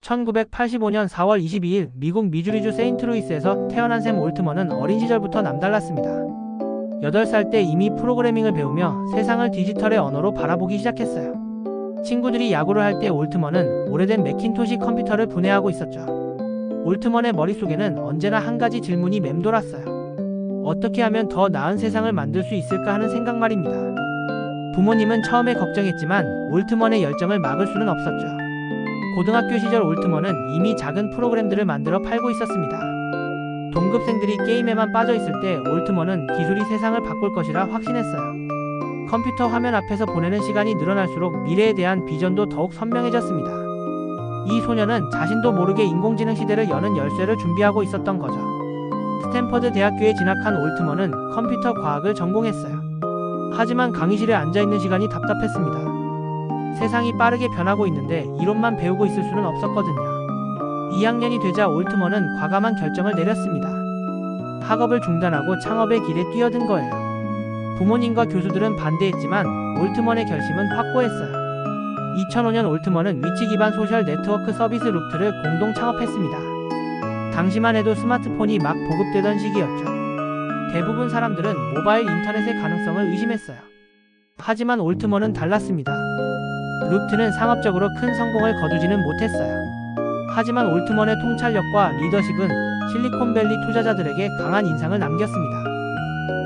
1985년 4월 22일 미국 미주리주 세인트루이스에서 태어난 샘 올트먼은 어린 시절부터 남달랐습니다. 8살 때 이미 프로그래밍을 배우며 세상을 디지털의 언어로 바라보기 시작했어요. 친구들이 야구를 할 때 올트먼은 오래된 매킨토시 컴퓨터를 분해하고 있었죠. 올트먼의 머릿속에는 언제나 한 가지 질문이 맴돌았어요. 어떻게 하면 더 나은 세상을 만들 수 있을까 하는 생각 말입니다. 부모님은 처음에 걱정했지만 올트먼의 열정을 막을 수는 없었죠. 고등학교 시절 올트먼은 이미 작은 프로그램들을 만들어 팔고 있었습니다. 동급생들이 게임에만 빠져 있을 때 올트먼은 기술이 세상을 바꿀 것이라 확신했어요. 컴퓨터 화면 앞에서 보내는 시간이 늘어날수록 미래에 대한 비전도 더욱 선명해졌습니다. 이 소녀는 자신도 모르게 인공지능 시대를 여는 열쇠를 준비하고 있었던 거죠. 스탠퍼드 대학교에 진학한 올트먼은 컴퓨터 과학을 전공했어요. 하지만 강의실에 앉아있는 시간이 답답했습니다. 세상이 빠르게 변하고 있는데 이론만 배우고 있을 수는 없었거든요. 2학년이 되자 올트먼은 과감한 결정을 내렸습니다. 학업을 중단하고 창업의 길에 뛰어든 거예요. 부모님과 교수들은 반대했지만 올트먼의 결심은 확고했어요. 2005년 올트먼은 위치 기반 소셜 네트워크 서비스 루트를 공동 창업했습니다. 당시만 해도 스마트폰이 막 보급되던 시기였죠. 대부분 사람들은 모바일 인터넷의 가능성을 의심했어요. 하지만 올트먼은 달랐습니다. 루트는 상업적으로 큰 성공을 거두지는 못했어요. 하지만 올트먼의 통찰력과 리더십은 실리콘밸리 투자자들에게 강한 인상을 남겼습니다.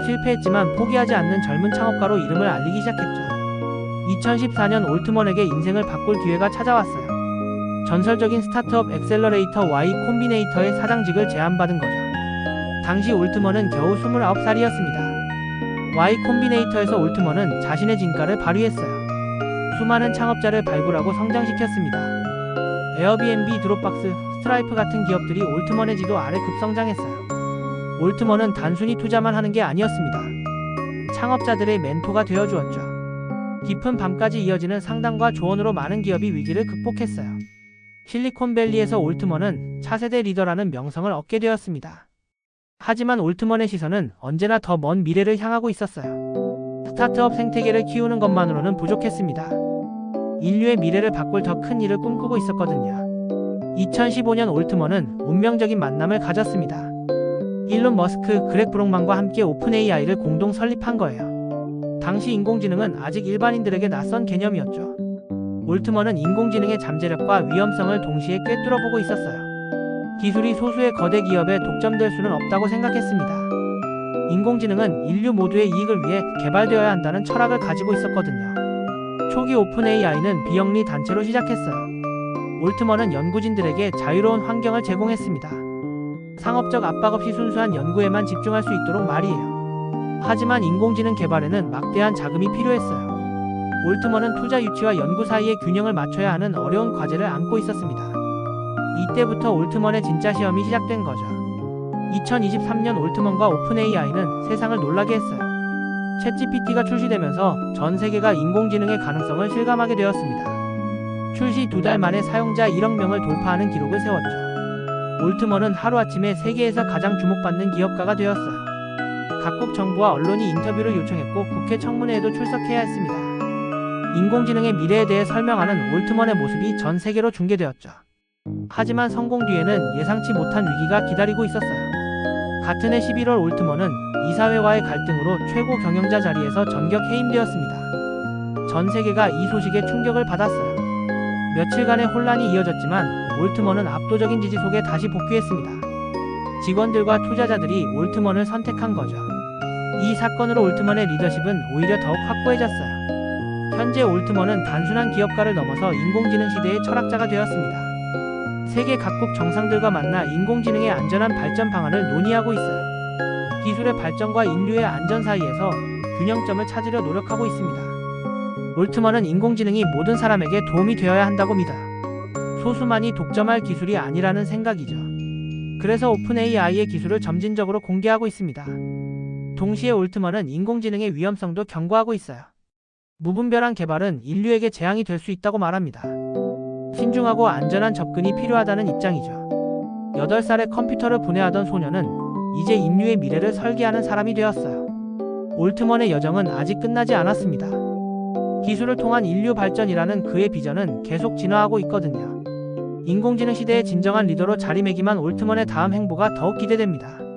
실패했지만 포기하지 않는 젊은 창업가로 이름을 알리기 시작했죠. 2014년 올트먼에게 인생을 바꿀 기회가 찾아왔어요. 전설적인 스타트업 엑셀러레이터 Y 콤비네이터의 사장직을 제안받은 거죠. 당시 올트먼은 겨우 29살이었습니다. Y 콤비네이터에서 올트먼은 자신의 진가를 발휘했어요. 수많은 창업자를 발굴하고 성장시켰습니다. 에어비앤비, 드롭박스, 스트라이프 같은 기업들이 올트먼의 지도 아래 급성장했어요. 올트먼은 단순히 투자만 하는 게 아니었습니다. 창업자들의 멘토가 되어주었죠. 깊은 밤까지 이어지는 상담과 조언으로 많은 기업이 위기를 극복했어요. 실리콘밸리에서 올트먼은 차세대 리더라는 명성을 얻게 되었습니다. 하지만 올트먼의 시선은 언제나 더 먼 미래를 향하고 있었어요. 스타트업 생태계를 키우는 것만으로는 부족했습니다. 인류의 미래를 바꿀 더 큰 일을 꿈꾸고 있었거든요. 2015년 올트먼은 운명적인 만남을 가졌습니다. 일론 머스크, 그렉 브록만과 함께 오픈 AI를 공동 설립한 거예요. 당시 인공지능은 아직 일반인들에게 낯선 개념이었죠. 올트먼은 인공지능의 잠재력과 위험성을 동시에 꿰뚫어보고 있었어요. 기술이 소수의 거대 기업에 독점될 수는 없다고 생각했습니다. 인공지능은 인류 모두의 이익을 위해 개발되어야 한다는 철학을 가지고 있었거든요. 초기 오픈 AI는 비영리 단체로 시작했어요. 올트먼은 연구진들에게 자유로운 환경을 제공했습니다. 상업적 압박 없이 순수한 연구에만 집중할 수 있도록 말이에요. 하지만 인공지능 개발에는 막대한 자금이 필요했어요. 올트먼은 투자 유치와 연구 사이의 균형을 맞춰야 하는 어려운 과제를 안고 있었습니다. 이때부터 올트먼의 진짜 시험이 시작된 거죠. 2023년 올트먼과 오픈 AI는 세상을 놀라게 했어요. 챗GPT가 출시되면서 전 세계가 인공지능의 가능성을 실감하게 되었습니다. 출시 2달 만에 사용자 1억 명을 돌파하는 기록을 세웠죠. 올트먼은 하루아침에 세계에서 가장 주목받는 기업가가 되었어요. 각국 정부와 언론이 인터뷰를 요청했고 국회 청문회에도 출석해야 했습니다. 인공지능의 미래에 대해 설명하는 올트먼의 모습이 전 세계로 중계되었죠. 하지만 성공 뒤에는 예상치 못한 위기가 기다리고 있었어요. 같은 해 11월 올트먼은 이사회와의 갈등으로 최고 경영자 자리에서 전격 해임되었습니다. 전 세계가 이 소식에 충격을 받았어요. 며칠간의 혼란이 이어졌지만 올트먼은 압도적인 지지 속에 다시 복귀했습니다. 직원들과 투자자들이 올트먼을 선택한 거죠. 이 사건으로 올트먼의 리더십은 오히려 더욱 확고해졌어요. 현재 올트먼은 단순한 기업가를 넘어서 인공지능 시대의 철학자가 되었습니다. 세계 각국 정상들과 만나 인공지능의 안전한 발전 방안을 논의하고 있어요. 기술의 발전과 인류의 안전 사이에서 균형점을 찾으려 노력하고 있습니다. 올트먼은 인공지능이 모든 사람에게 도움이 되어야 한다고 믿어요. 소수만이 독점할 기술이 아니라는 생각이죠. 그래서 오픈 AI의 기술을 점진적으로 공개하고 있습니다. 동시에 올트먼은 인공지능의 위험성도 경고하고 있어요. 무분별한 개발은 인류에게 재앙이 될 수 있다고 말합니다. 신중하고 안전한 접근이 필요하다는 입장이죠. 8살에 컴퓨터를 분해하던 소녀는 이제 인류의 미래를 설계하는 사람이 되었어요. 올트먼의 여정은 아직 끝나지 않았습니다. 기술을 통한 인류 발전이라는 그의 비전은 계속 진화하고 있거든요. 인공지능 시대의 진정한 리더로 자리매김한 올트먼의 다음 행보가 더욱 기대됩니다.